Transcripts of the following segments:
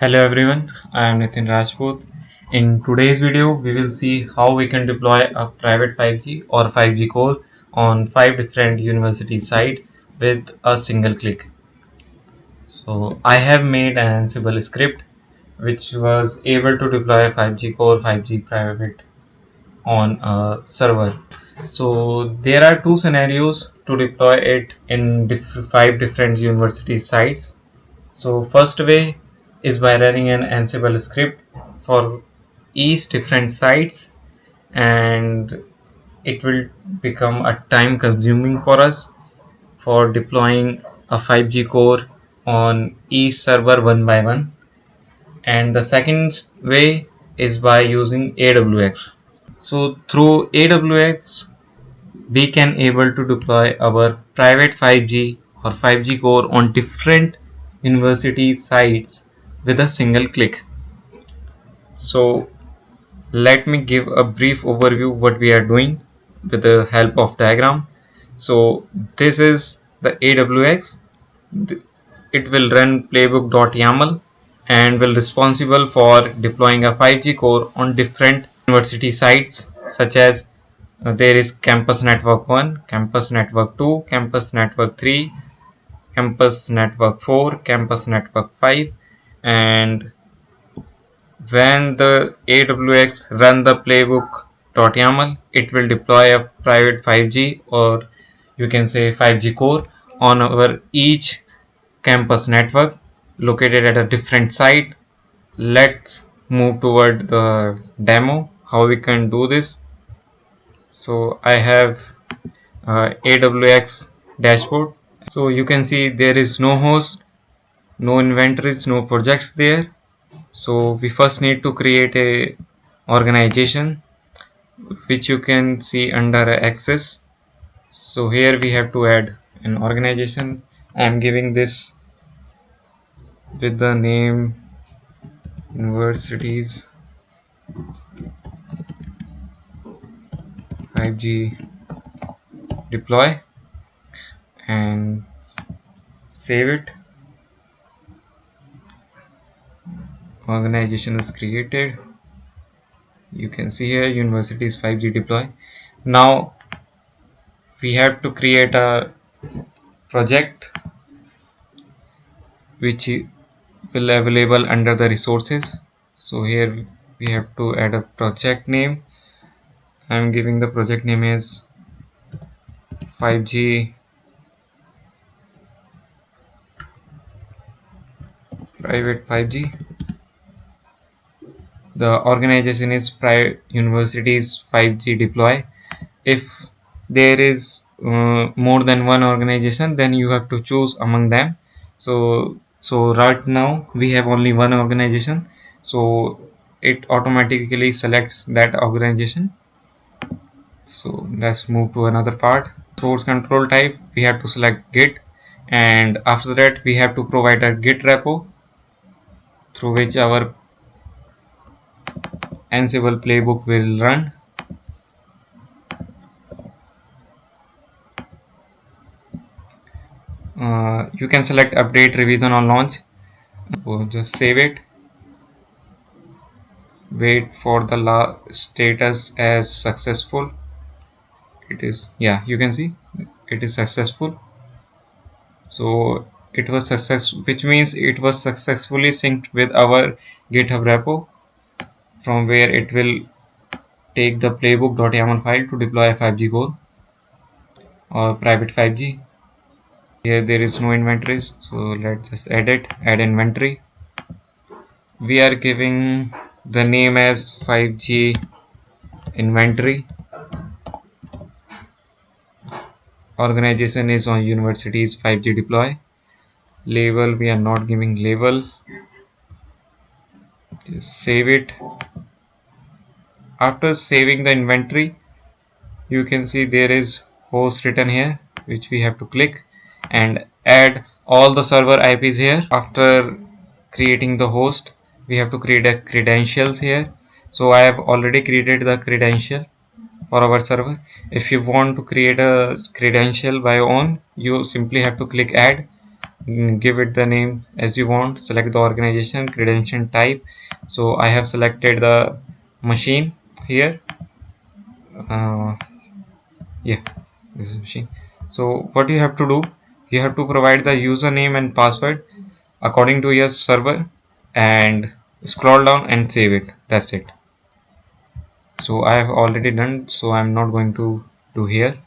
Hello everyone, I am Nitin Rajput. In today's video, we will see how we can deploy a private 5G or 5G core on 5 different university sites with a single click. So I have made an Ansible script which was able to deploy a 5G core 5G private on a server. So there are two scenarios to deploy it in 5 different university sites. So first way is by running an Ansible script for each different sites, and it will become a time consuming for us for deploying a 5G core on each server one by one. And the second way is by using AWX. So through AWX we can able to deploy our private 5G or 5G core on different university sites with a single click. So let me give a brief overview what we are doing with the help of diagram. So this is the AWX. It will run playbook.yaml and will responsible for deploying a 5G core on different university sites such as there is campus network 1, campus network 2, campus network 3, campus network 4, campus network 5, and when the AWX run the playbook.yaml, it will deploy a private 5G or you can say 5G core on our each campus network located at a different site. Let's move toward the demo how we can do this. So I have AWX dashboard. So you can see there is no host, no inventories, no projects there. So we first need to create a organization which you can see under access. So here we have to add an organization. I am giving this with the name universities 5G deploy and save it. Organization is created. You can see here universities 5G deploy. Now we have to create a project which will available under the resources. So here we have to add a project name. I am giving the project name as 5G private 5G. The organization is universities 5G deploy. If there is more than one organization, then you have to choose among them. So right now we have only one organization, so it automatically selects that organization. So let's move to another part. Source control type, we have to select git, and after that we have to provide a git repo through which our Ansible playbook will run. You can select update, revision or launch. So just save it, wait for the status as successful. It is, yeah, you can see it is successful. So it was success, which means it was successfully synced with our GitHub repo, from where it will take the playbook.yaml file to deploy a 5G core or private 5G. Here there is no inventories, so let's just add inventory. We are giving the name as 5G inventory. Organization is on universities 5G deploy. Label, we are not giving label. Just save it. After saving the inventory, you can see there is host written here, which we have to click and add all the server IPs here. After creating the host, we have to create a credentials here. So I have already created the credential for our server. If you want to create a credential by your own, you simply have to click add give it the name as you want. Select the organization, credential type. So I have selected the machine here. uh, yeah, this is machine. So what you have to do, you have to provide the username and password according to your server and scroll down and save it. That's it. So I have already done, so I'm not going to do here.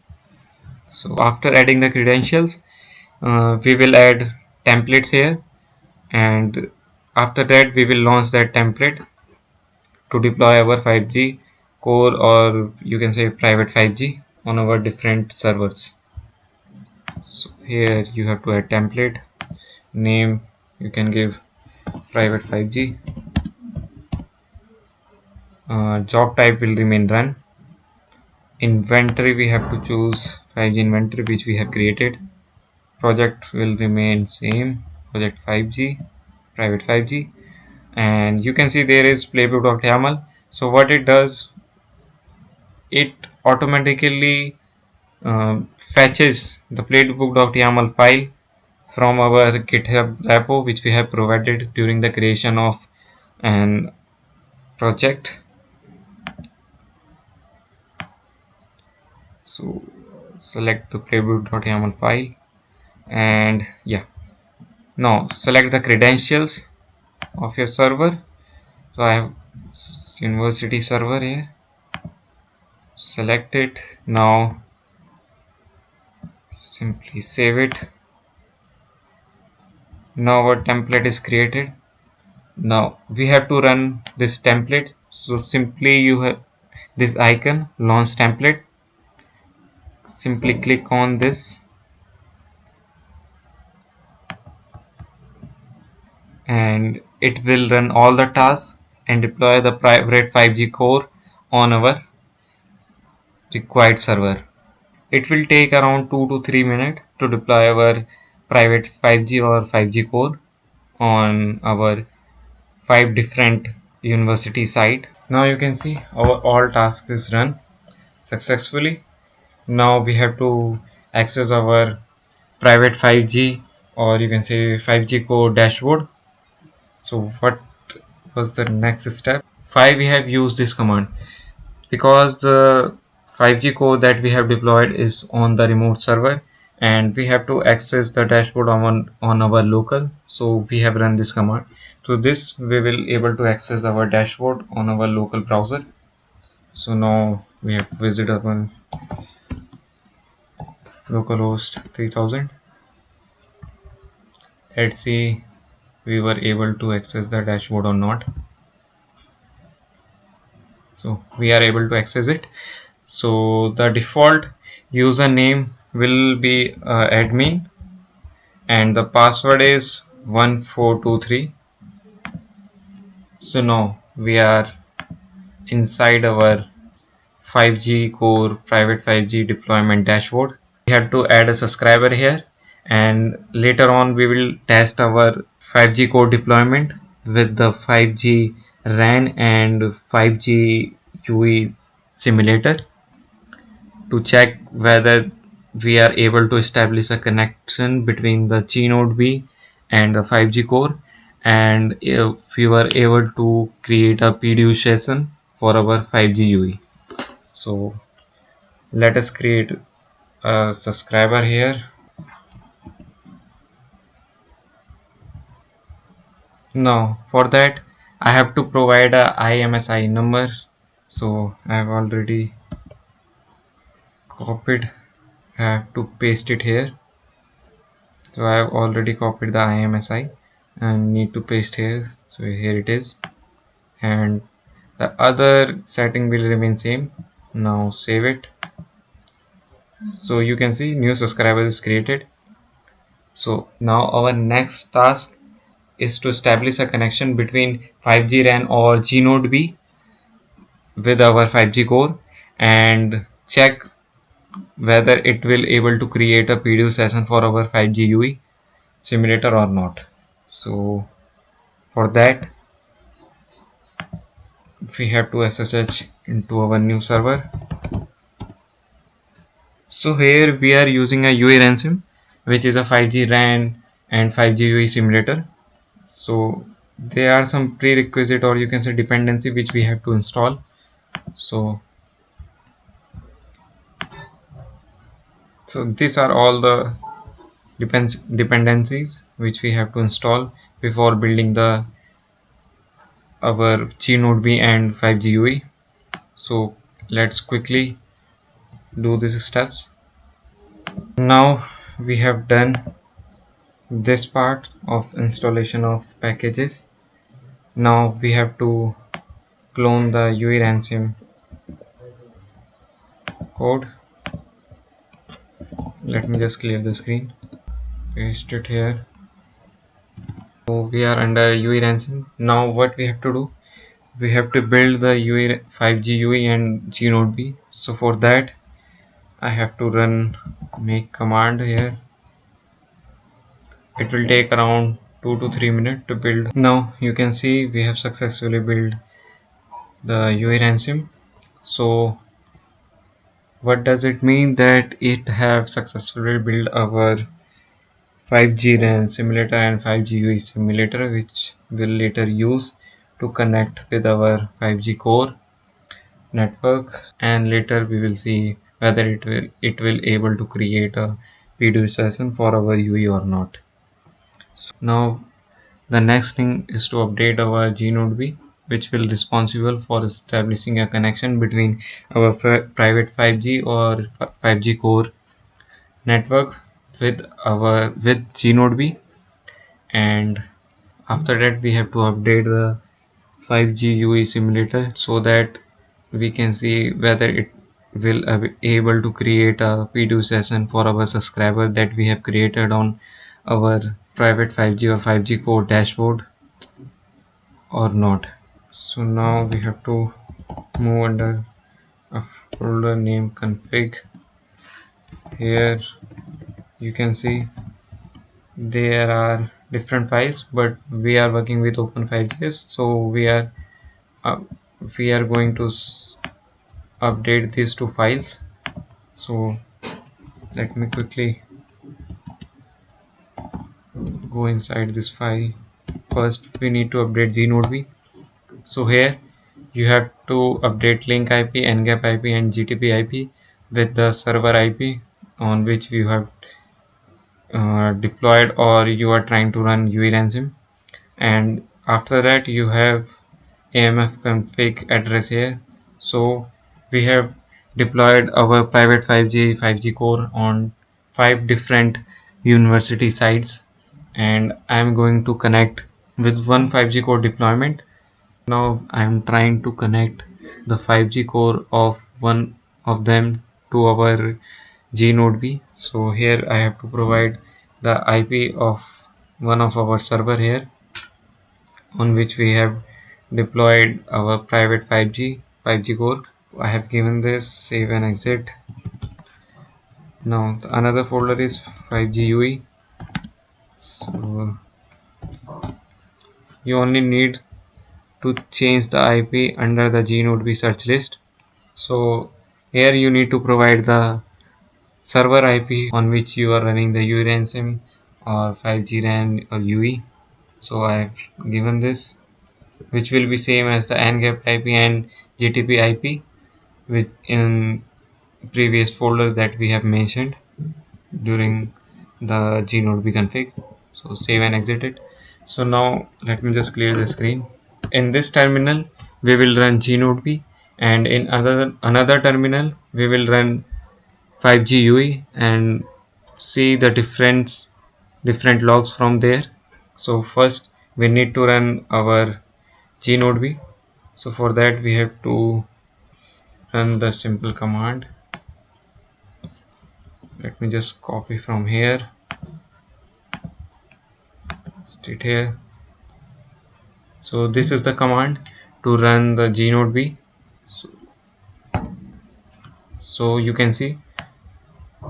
So after adding the credentials, we will add templates here, and after that we will launch that template to deploy our 5G core, or you can say private 5G, on our different servers. So here you have to add template name. You can give private 5G. Job type will remain run. Inventory, we have to choose 5G inventory which we have created. Project will remain same, project 5G, private 5G. And you can see there is playbook.yaml. So what it does, it automatically fetches the playbook.yaml file from our GitHub repo which we have provided during the creation of an project. So select the playbook.yaml file, and yeah, now select the credentials of your server. So I have university server here. Select it. Now simply save it. Now our template is created. Now we have to run this template. So simply you have this icon, launch template. Simply click on this, and it will run all the tasks and deploy the private 5G core on our required server. It will take around 2 to 3 minutes to deploy our private 5G or 5G core on our 5 different university site. Now you can see our all tasks is run successfully. Now we have to access our private 5G, or you can say 5G core dashboard. So what was the next step? 5, we have used this command because the 5G core that we have deployed is on the remote server, and we have to access the dashboard on our local. So we have run this command. So this we will able to access our dashboard on our local browser. So now we have to visit our localhost 3000. Let's see we were able to access the dashboard or not. So we are able to access it. So the default username will be admin, and the password is 1423. So now we are inside our 5G core private 5G deployment dashboard. We have to add a subscriber here, and later on we will test our 5G core deployment with the 5G RAN and 5G UE simulator to check whether we are able to establish a connection between the G-Node B and the 5G core, and if we were able to create a PDU session for our 5G UE. So let us create a subscriber here. Now for that I have to provide a IMSI number. So I have already copied. I have to paste it here. So I have already copied the IMSI and need to paste here. So here it is, and the other setting will remain same. Now save it. So you can see new subscriber is created. So now our next task is to establish a connection between 5G RAN or G-Node B with our 5G core and check whether it will able to create a PDU session for our 5G UE simulator or not. So for that we have to SSH into our new server. So here we are using a UE ransom, which is a 5G RAN and 5G UE simulator. So there are some prerequisite, or you can say dependency, which we have to install. So these are all the dependencies which we have to install before building the our GNodeB and 5G UE. So let's quickly do these steps. Now we have done this part of installation of packages. Now we have to clone the UE ransom code. Let me just clear the screen, paste it here. So we are under UE ransom. Now what we have to do, we have to build the UE 5G UE and GNodeB. So for that I have to run make command here. It will take around 2 to 3 minutes to build. Now you can see we have successfully built the UE ransom. So what does it mean? That it have successfully built our 5G RAN simulator and 5G UE simulator, which will later use to connect with our 5G core network, and later we will see whether it will able to create a video session for our UE or not. So now the next thing is to update our GNodeB, which will responsible for establishing a connection between our private 5G or 5G core network with GNodeB. And after that we have to update the 5G UE simulator so that we can see whether it will be able to create a video session for our subscriber that we have created on our private 5G or 5G core dashboard or not. So now we have to move under a folder named config. Here you can see there are different files, but we are working with Open5JS, so uh, we are going to update these two files. So let me quickly go inside this file. First we need to update GNodeB. So here you have to update link IP, NGAP IP and GTP IP with the server IP on which you have deployed or you are trying to run UE ransom. And after that you have AMF config address here. So we have deployed our private 5G core on 5 different university sites, and I'm going to connect with one 5G core deployment. Now I'm trying to connect the 5G core of one of them to our GNodeB. So here I have to provide the IP of one of our server here on which we have deployed our private 5G core. I have given this, save and exit. Now the another folder is 5G UE. So you only need to change the IP under the GNodeB search list. So here you need to provide the server IP on which you are running the UE ransom or 5G RAN or UE. So I have given this, which will be same as the NGAP IP and GTP IP with in previous folder that we have mentioned during the GNodeB config. So save and exit it. So now let me just clear the screen. In this terminal we will run GNodeB, and in another terminal we will run 5G UE and see the different logs from there. So first we need to run our GNodeB. So for that we have to run the simple command. Let me just copy from here, paste here. So this is the command to run the GNodeB. So you can see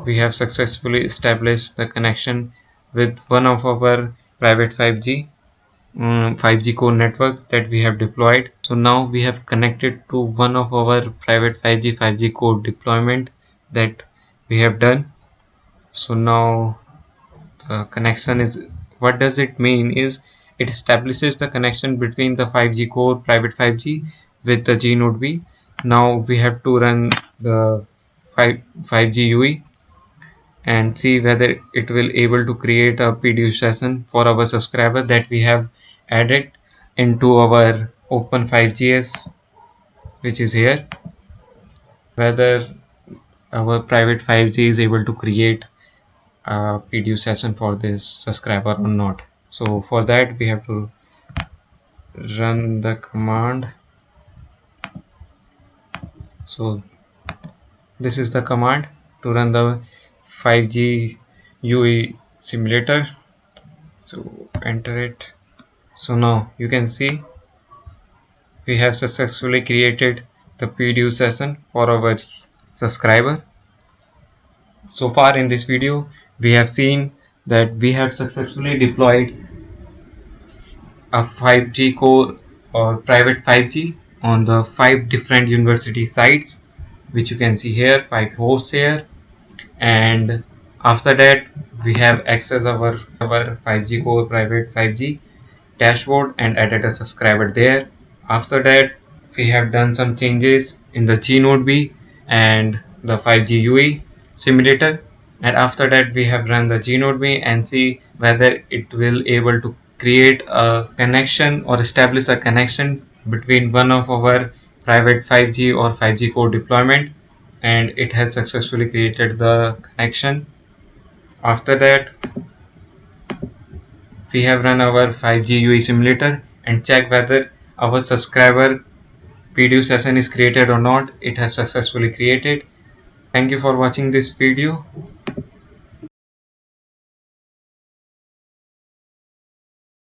we have successfully established the connection with one of our private 5G core network that we have deployed. So now we have connected to one of our private 5G core deployment that we have done. So now the connection is what does it mean is it establishes the connection between the 5G core private 5G with the G-Node B. Now we have to run the 5G UE and see whether it will able to create a PDF session for our subscriber that we have added into our Open 5Gs, which is here, whether our private 5G is able to create a PDF session for this subscriber or not. So for that we have to run the command. So this is the command to run the 5G UE simulator. So enter it. So now you can see we have successfully created the PDF session for our subscriber. So far in this video we have seen that we have successfully deployed a 5G core or private 5G on the 5 different university sites, which you can see here, 5 hosts here. And after that we have access our 5G core private 5G dashboard and added a subscriber there. After that we have done some changes in the G-Node B and the 5G UE simulator, and after that we have run the G-Node B and see whether it will able to create a connection or establish a connection between one of our private 5G or 5G core deployment, and it has successfully created the connection. After that we have run our 5G UE simulator and check whether our subscriber PDF session is created or not. It has successfully created. Thank you for watching this video.